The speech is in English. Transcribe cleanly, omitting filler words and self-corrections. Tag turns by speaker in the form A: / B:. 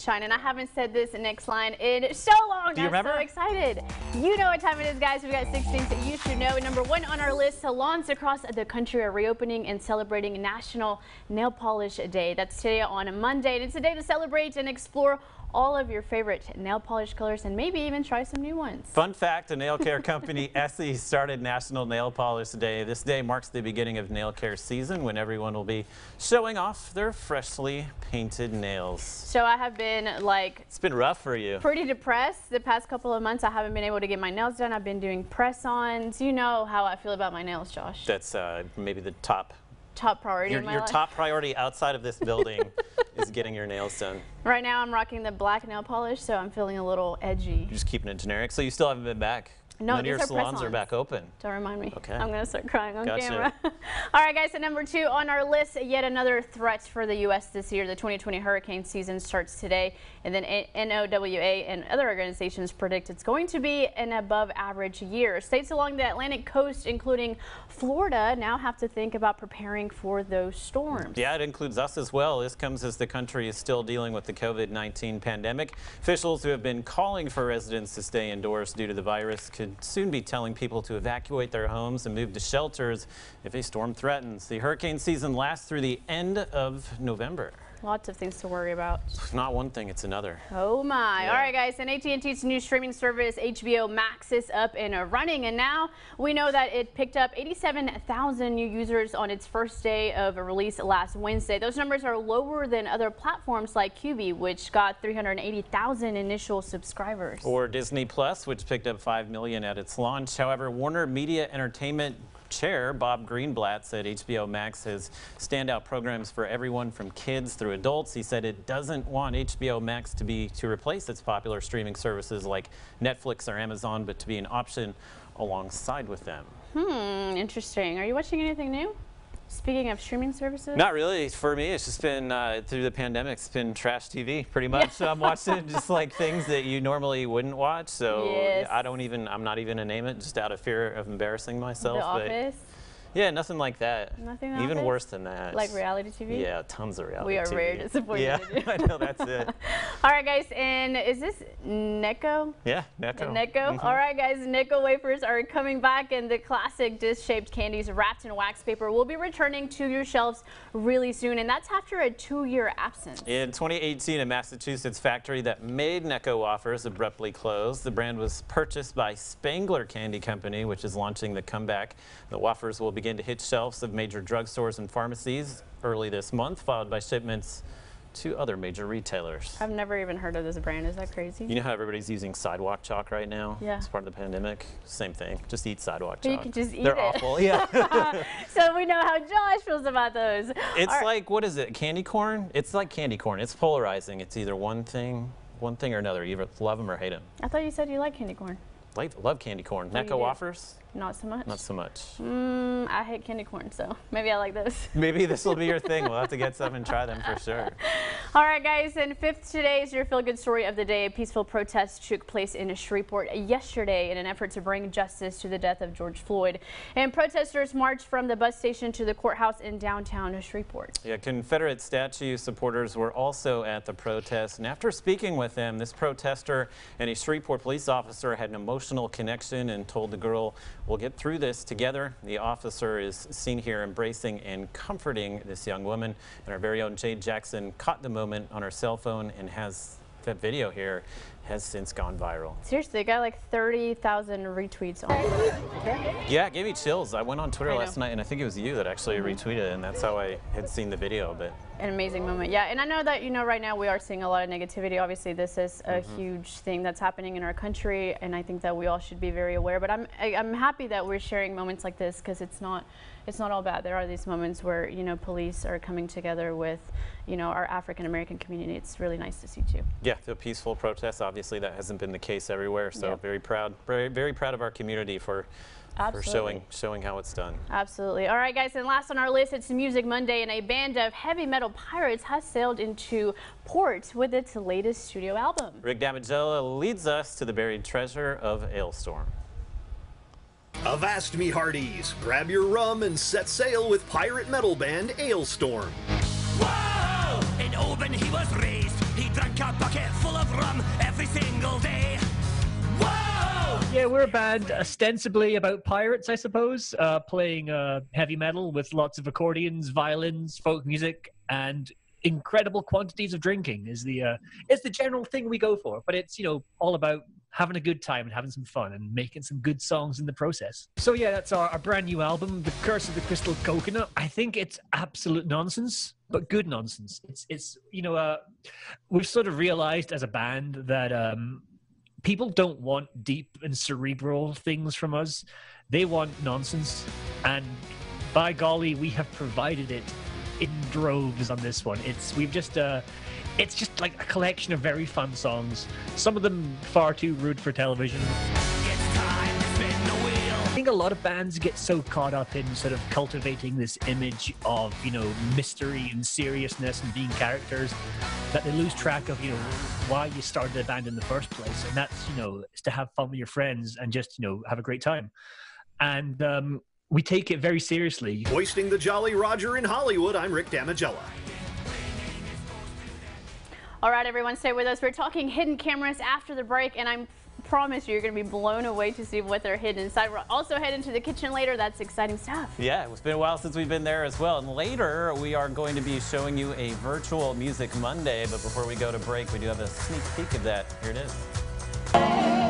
A: sunshine, and I haven't said this next line in so long.
B: Do you remember?
A: I'm so excited. You know what time it is, guys. We've got 6 things that you should know. Number 1 on our list, salons across the country are reopening and celebrating National Nail Polish Day. That's today on Monday, and it's a day to celebrate and explore all of your favorite nail polish colors and maybe even try some new ones.
B: Fun fact, a nail care company, Essie, started National Nail Polish Day. This day marks the beginning of nail care season when everyone will be showing off their freshly painted nails.
A: So I have been
B: it's been rough for you.
A: Pretty depressed the past couple of months. I haven't been able to get my nails done. I've been doing press-ons. You know how I feel about my nails, Josh.
B: That's maybe the top
A: priority in my life.
B: Your top priority outside of this building is getting your nails done.
A: Right now I'm rocking the black nail polish, so I'm feeling a little edgy.
B: You're just keeping it generic, so you still haven't been back?
A: No,
B: none of your salons are back open.
A: Don't remind me.
B: Okay.
A: I'm going to start crying on
B: Gotcha.
A: camera. All right, guys, so number 2 on our list, yet another threat for the U.S. this year. The 2020 hurricane season starts today, and then NOAA and other organizations predict it's going to be an above average year. States along the Atlantic coast, including Florida, now have to think about preparing for those storms.
B: Yeah, it includes us as well. This comes as the country is still dealing with the COVID-19 pandemic. Officials who have been calling for residents to stay indoors due to the virus could soon be telling people to evacuate their homes and move to shelters if a storm threatens. The hurricane season lasts through the end of November.
A: Lots of things to worry about.
B: Not one thing, it's another.
A: Oh my.
B: Yeah.
A: All right, guys, and AT&T's new streaming service HBO Max is up and running, and now we know that it picked up 87,000 new users on its first day of release last Wednesday. Those numbers are lower than other platforms like Quibi, which got 380,000 initial subscribers.
B: Or Disney Plus, which picked up 5 million at its launch. However, Warner Media Entertainment Chair Bob Greenblatt said HBO Max has standout programs for everyone from kids through adults. He said it doesn't want HBO Max to replace its popular streaming services like Netflix or Amazon, but to be an option alongside with them.
A: Interesting. Are you watching anything new? Speaking of streaming services?
B: Not really. For me, it's just been, through the pandemic, it's been trash TV pretty much. So I'm watching just like things that you normally wouldn't watch. So
A: yes.
B: I'm not even gonna name it, just out of fear of embarrassing myself.
A: The Office?
B: Yeah, nothing like that.
A: Nothing
B: even
A: Office?
B: Worse than that.
A: Like reality TV?
B: Yeah, tons of reality
A: We are
B: TV.
A: very disappointed.
B: Yeah, I know, that's it.
A: All right, guys, and is this Necco?
B: Yeah, Necco.
A: Necco? All right, guys, Necco wafers are coming back, and the classic disc-shaped candies wrapped in wax paper will be returning to your shelves really soon, and that's after a 2-year absence.
B: In 2018, a Massachusetts factory that made Necco wafers abruptly closed. The brand was purchased by Spangler Candy Company, which is launching the comeback. The wafers will begin to hit shelves of major drugstores and pharmacies early this month, followed by shipments to other major retailers.
A: I've never even heard of this brand. Is that crazy?
B: You know how everybody's using sidewalk chalk right now?
A: Yeah.
B: As part of the pandemic? Same thing. Just eat sidewalk
A: You
B: chalk.
A: can just eat
B: They're
A: it.
B: awful, yeah.
A: So we know how Josh feels about those.
B: It's like, what is it, candy corn? It's like candy corn. It's polarizing. It's either one thing or another. You either love them or hate them.
A: I thought you said you like candy corn.
B: Love candy corn.
A: Oh,
B: Necco wafers?
A: Not so much?
B: Not so much.
A: I hate candy corn, so maybe I like those.
B: Maybe this will be your thing. We'll have to get some and try them for sure.
A: All right, guys, and fifth today is your feel-good story of the day. A peaceful protest took place in Shreveport yesterday in an effort to bring justice to the death of George Floyd. And protesters marched from the bus station to the courthouse in downtown Shreveport.
B: Yeah, Confederate statue supporters were also at the protest. And after speaking with them, this protester and a Shreveport police officer had an emotional connection and told the girl, "We'll get through this together." The officer is seen here embracing and comforting this young woman. And our very own Jade Jackson caught the moment on her cell phone and has that video here has since gone viral.
A: Seriously, it got like 30,000 retweets on it.
B: Yeah, it gave me chills. I went on Twitter last night and I think it was you that actually retweeted it, and that's how I had seen the video. But
A: an amazing moment. Yeah, and I know that, you know, right now we are seeing a lot of negativity. Obviously, this is a huge thing that's happening in our country, and I think that we all should be very aware. But I'm happy that we're sharing moments like this, because it's not all bad. There are these moments where, you know, police are coming together with, you know, our African American community. It's really nice to see too.
B: Yeah, the peaceful protests. Obviously, that hasn't been the case everywhere. So very proud, very proud of our community for showing how it's done.
A: Absolutely. All right, guys, and last on our list, it's Music Monday, and a band of heavy metal pirates has sailed into port with its latest studio album.
B: Rick Damigella leads us to the buried treasure of Ailstorm.
C: Avast me hearties, grab your rum and set sail with pirate metal band Ailstorm.
D: Whoa! In Oban he was raised, he drank a bucket full of rum every single day. Whoa!
E: Yeah, we're a band ostensibly about pirates, I suppose, playing heavy metal with lots of accordions, violins, folk music, and incredible quantities of drinking is the general thing we go for. But it's, you know, all about having a good time and having some fun and making some good songs in the process. So yeah, that's our brand new album, The Curse of the Crystal Coconut. I think it's absolute nonsense, but good nonsense. It's you know, we've sort of realized as a band that people don't want deep and cerebral things from us. They want nonsense, and by golly, we have provided it in droves on this one. It's just like a collection of very fun songs, some of them far too rude for television.
D: It's time to spin the wheel.
E: I think a lot of bands get so caught up in sort of cultivating this image of, you know, mystery and seriousness and being characters that they lose track of, you know, why you started a band in the first place. And that's, you know, is to have fun with your friends and just, you know, have a great time. And we take it very seriously.
C: Hoisting the Jolly Roger in Hollywood, I'm Rick Damigella.
A: All right, everyone, stay with us. We're talking hidden cameras after the break, and I promise you're going to be blown away to see what they're hidden inside. We're also heading to the kitchen later. That's exciting stuff.
B: Yeah, it's been a while since we've been there as well. And later, we are going to be showing you a virtual Music Monday. But before we go to break, we do have a sneak peek of that. Here it is.